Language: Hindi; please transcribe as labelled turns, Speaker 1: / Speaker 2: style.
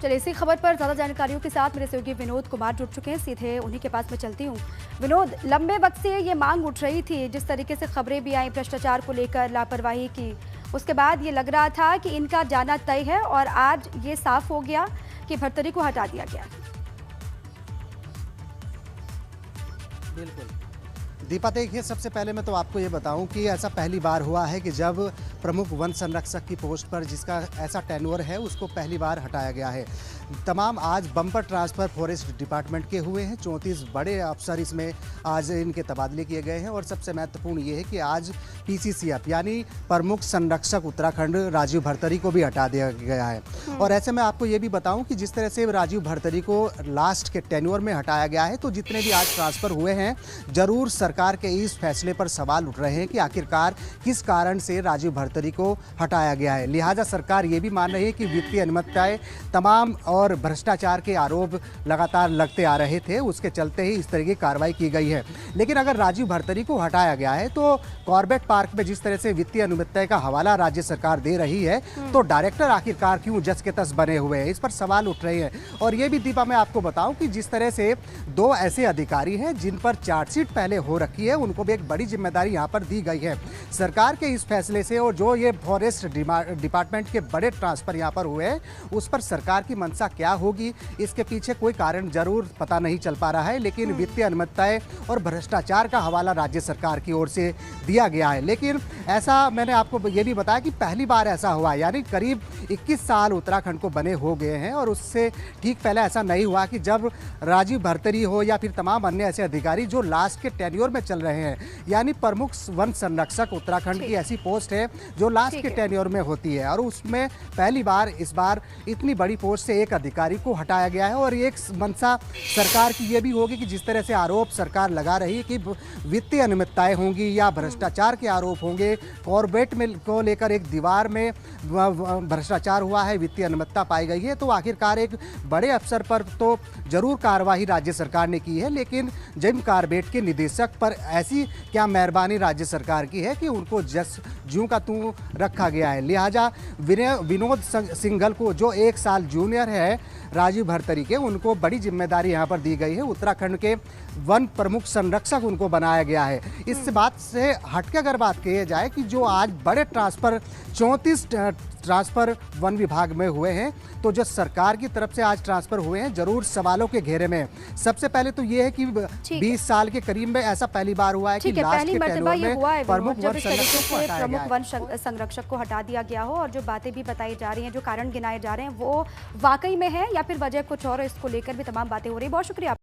Speaker 1: चलिए इसी खबर पर ज्यादा जानकारियों के साथ मेरे सहयोगी विनोद कुमार जुड़ चुके हैं। सीधे उन्हीं के पास मैं चलती हूँ। विनोद, लंबे वक्त से ये मांग उठ रही थी, जिस तरीके से खबरें भी आई भ्रष्टाचार को लेकर, लापरवाही की, उसके बाद ये लग रहा था कि इनका जाना तय है और आज ये साफ हो गया कि भर्तरी को हटा दिया गया।
Speaker 2: बिल्कुल दीपा, देखिए सबसे पहले मैं तो आपको ये बताऊं कि ऐसा पहली बार हुआ है कि जब प्रमुख वन संरक्षक की पोस्ट पर जिसका ऐसा टेन्योर है उसको पहली बार हटाया गया है। तमाम आज बम्पर ट्रांसफ़र फॉरेस्ट डिपार्टमेंट के हुए हैं। 34 बड़े अफसर इसमें आज इनके तबादले किए गए हैं और सबसे महत्वपूर्ण ये है कि आज PCCF यानी प्रमुख संरक्षक उत्तराखंड राजीव भरतरी को भी हटा दिया गया है। और ऐसे में आपको ये भी बताऊं कि जिस तरह से राजीव भरतरी को लास्ट के टेन्योर में हटाया गया है, तो जितने भी आज ट्रांसफ़र हुए हैं, ज़रूर सरकार के इस फैसले पर सवाल उठ रहे हैं कि आखिरकार किस कारण से राजीव भरतरी को हटाया गया है। लिहाजा सरकार ये भी मान रही है कि वित्तीय अनियमितताएं तमाम और भ्रष्टाचार के आरोप लगातार लगते आ रहे थे, उसके चलते ही इस तरह की कार्रवाई की गई है। लेकिन अगर राजीव भरतरी को हटाया गया है तो कॉर्बेट पार्क में जिस तरह से वित्तीय अनियमितताएं का हवाला राज्य सरकार दे रही है, तो डायरेक्टर आखिरकार क्यों जस के तस बने हुए हैं, इस पर सवाल उठ रहे हैं। और ये भी दीपा मैं आपको बताऊं कि जिस तरह से 2 ऐसे अधिकारी हैं जिन पर चार्जशीट पहले हो रखी है, उनको भी एक बड़ी जिम्मेदारी यहाँ पर दी गई है। सरकार के इस फैसले से और जो ये फॉरेस्ट डिपार्टमेंट के बड़े ट्रांसफर यहाँ पर हुए हैं, उस पर सरकार की मंशा क्या होगी, इसके पीछे कोई कारण जरूर पता नहीं चल पा रहा है। लेकिन वित्तीय अनियमितताएं और भ्रष्टाचार का हवाला राज्य सरकार की ओर से दिया गया है। लेकिन ऐसा मैंने आपको ये भी बताया कि पहली बार ऐसा हुआ, यानी करीब 21 साल उत्तराखंड को बने हो गए हैं और उससे ठीक पहले ऐसा नहीं हुआ कि जब राजीव भरतरी हो या फिर तमाम अन्य ऐसे अधिकारी जो लास्ट के टेन्योर में चल रहे हैं, यानी प्रमुख वन संरक्षक उत्तराखंड की ऐसी पोस्ट है जो लास्ट के टेन्योर में होती है, और उसमें पहली बार इस बार इतनी बड़ी पोस्ट से एक अधिकारी को हटाया गया है। और एक मंशा सरकार की ये भी होगी कि जिस तरह से आरोप सरकार लगा रही है कि वित्तीय अनियमितताएं होंगी या भ्रष्टाचार के आरोप होंगे, कॉर्बेट में को लेकर एक दीवार में भ्रष्टाचार हुआ है, वित्तीय अनियमितता पाई गई है, तो आखिरकार एक बड़े अफसर पर तो जरूर कार्रवाई राज्य सरकार ने की है, लेकिन जिम कॉर्बेट के निदेशक पर ऐसी क्या मेहरबानी राज्य सरकार की है कि उनको जस ज्यों का त्यों रखा गया है। लिहाजा विनोद सिंघल को, जो 1 साल जूनियर है राजीव भरतरी के, उनको बड़ी जिम्मेदारी यहाँ पर दी गई है। उत्तराखंड के वन प्रमुख संरक्षक उनको बनाया गया है। इस बात से हटके अगर बात की जाए कि जो आज बड़े ट्रांसफर 34 ट्रांसफर वन विभाग में हुए हैं, तो जो सरकार की तरफ से आज ट्रांसफर हुए हैं, जरूर सवालों के घेरे में। सबसे पहले तो ये है कि 20 साल के करीब में ऐसा पहली बार हुआ है कि लास्ट के टेन्योर में प्रमुख वन
Speaker 1: संरक्षक को हटा दिया गया हो। और जो बातें भी बताई जा रही हैं, जो कारण गिनाए जा रहे हैं, वो वाकई में है या फिर वजह कुछ और, इसको लेकर भी तमाम बातें हो रही है। बहुत शुक्रिया।